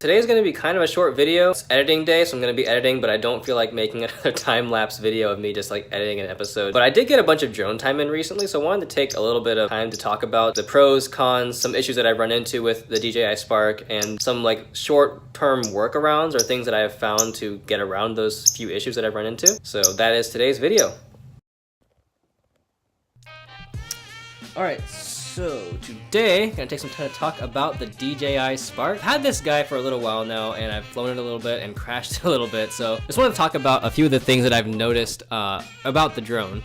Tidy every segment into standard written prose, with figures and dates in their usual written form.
today's gonna be kind of a short video. It's editing day, so I'm gonna be editing, but I don't feel like making another time-lapse video of me just like editing an episode. But I did get a bunch of drone time in recently, so I wanted to take a little bit of time to talk about the pros, cons, some issues that I've run into with the DJI Spark, and some like short-term workarounds or things that I have found to get around those few issues that I've run into. So that is today's video. Alright, so today I'm gonna take some time to talk about the DJI Spark. I've had this guy for a little while now, and I've flown it a little bit and crashed it a little bit, so just want to talk about a few of the things that I've noticed about the drone.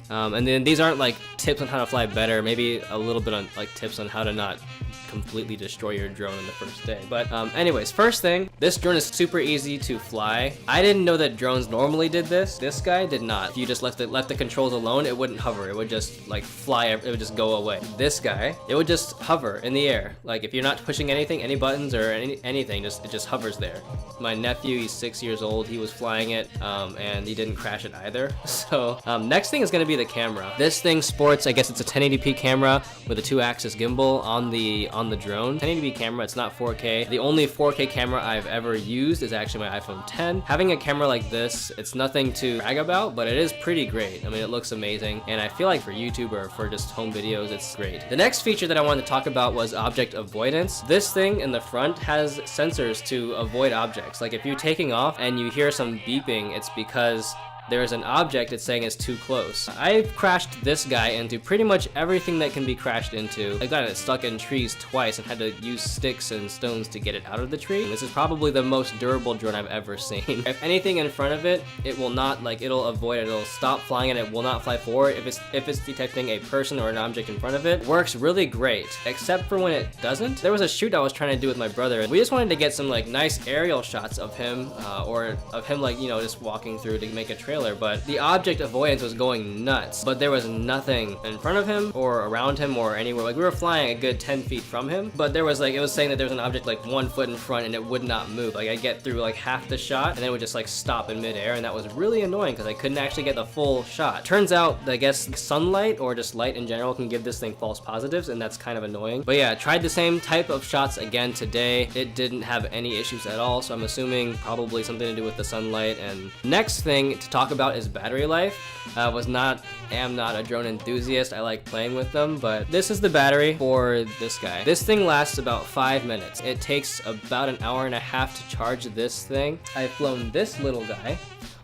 And then these aren't like tips on how to fly better, maybe a little bit on like tips on how to not completely destroy your drone in the first day. But anyways, first thing, this drone is super easy to fly. I didn't know that drones normally did this. This guy did not. If you just left the controls alone, it wouldn't hover. It would just like fly, it would just go away. This guy, it would just hover in the air. Like if you're not pushing anything, any buttons or anything, it just hovers there. My nephew, he's 6 years old, he was flying it and he didn't crash it either. So next thing is gonna be the camera. This thing sports, I guess it's a 1080p camera with a 2-axis gimbal on the drone. 1080p camera, it's not 4K. The only 4K camera I've ever used is actually my iPhone 10. Having a camera like this, it's nothing to brag about, but it is pretty great. I mean, it looks amazing, and I feel like for YouTube or for just home videos, it's great. The next feature that I wanted to talk about was object avoidance. This thing in the front has sensors to avoid objects. Like if you're taking off and you hear some beeping, it's because there's an object it's saying is too close. I've crashed this guy into pretty much everything that can be crashed into. I got it stuck in trees twice and had to use sticks and stones to get it out of the tree. This is probably the most durable drone I've ever seen. If anything in front of it, it will not, like, it'll avoid it. It'll stop flying and it will not fly forward. If it's detecting a person or an object in front of it, works really great, except for when it doesn't. There was a shoot I was trying to do with my brother, and we just wanted to get some like nice aerial shots of him or of him, like, you know, just walking through to make a trailer. But the object avoidance was going nuts, but there was nothing in front of him or around him or anywhere. Like we were flying a good 10 feet from him, but there was like, it was saying that there was an object like 1 foot in front and it would not move. Like I'd get through like half the shot and then it would just like stop in midair, and that was really annoying because I couldn't actually get the full shot. Turns out, I guess sunlight or just light in general can give this thing false positives, and that's kind of annoying. But yeah, I tried the same type of shots again today. It didn't have any issues at all, so I'm assuming probably something to do with the sunlight. And next thing to talk about is battery life. Am not a drone enthusiast. I like playing with them, but this is the battery for this guy. This thing lasts about 5 minutes. It takes about an hour and a half to charge this thing. I've flown this little guy.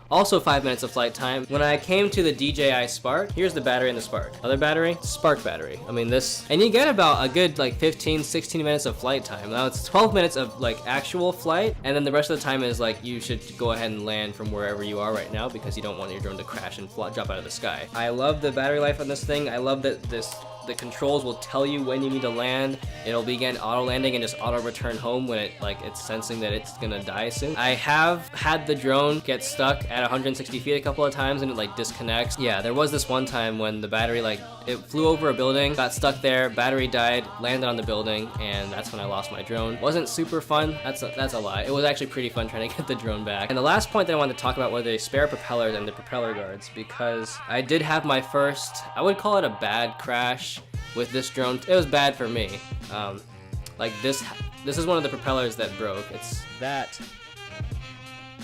Also 5 minutes of flight time. When I came to the DJI Spark, here's the battery in the Spark. Other battery, Spark battery. I mean this, and you get about a good like 15, 16 minutes of flight time. Now it's 12 minutes of like actual flight, and then the rest of the time is like you should go ahead and land from wherever you are right now because you don't want your drone to crash and drop out of the sky. I love the battery life on this thing. I love that the controls will tell you when you need to land. It'll begin auto landing and just auto return home when it's sensing that it's gonna die soon. I have had the drone get stuck at 160 feet a couple of times and it like disconnects. Yeah, there was this one time when the battery it flew over a building, got stuck there, battery died, landed on the building, and that's when I lost my drone. Wasn't super fun. That's a lie. It was actually pretty fun trying to get the drone back. And the last point that I wanted to talk about were the spare propellers and the propeller guards, because I did have my first, I would call it a bad crash with this drone. It was bad for me. Like this is one of the propellers that broke. It's that.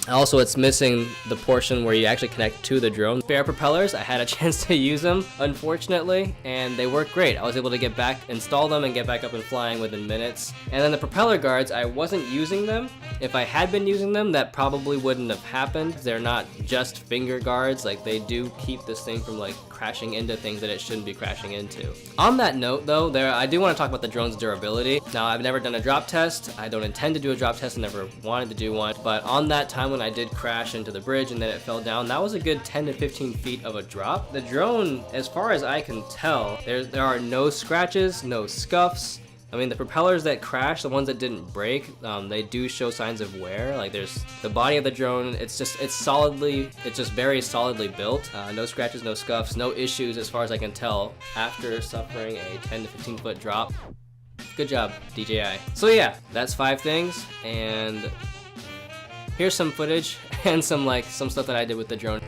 Also, it's missing the portion where you actually connect to the drone. Spare propellers, I had a chance to use them, unfortunately, and they worked great. I was able to get back, install them, and get back up and flying within minutes. And then the propeller guards, I wasn't using them. If I had been using them, that probably wouldn't have happened. They're not just finger guards. Like, they do keep this thing from like crashing into things that it shouldn't be crashing into. On that note though, I do want to talk about the drone's durability. Now, I've never done a drop test. I don't intend to do a drop test. I never wanted to do one. But on that time when I did crash into the bridge and then it fell down, that was a good 10 to 15 feet of a drop. The drone, as far as I can tell, there are no scratches, no scuffs. I mean, the propellers that crashed, the ones that didn't break, they do show signs of wear. Like there's the body of the drone, it's just very solidly built. No scratches, no scuffs, no issues as far as I can tell after suffering a 10 to 15 foot drop. Good job, DJI. So yeah, that's 5 things, and here's some footage and some stuff that I did with the drone.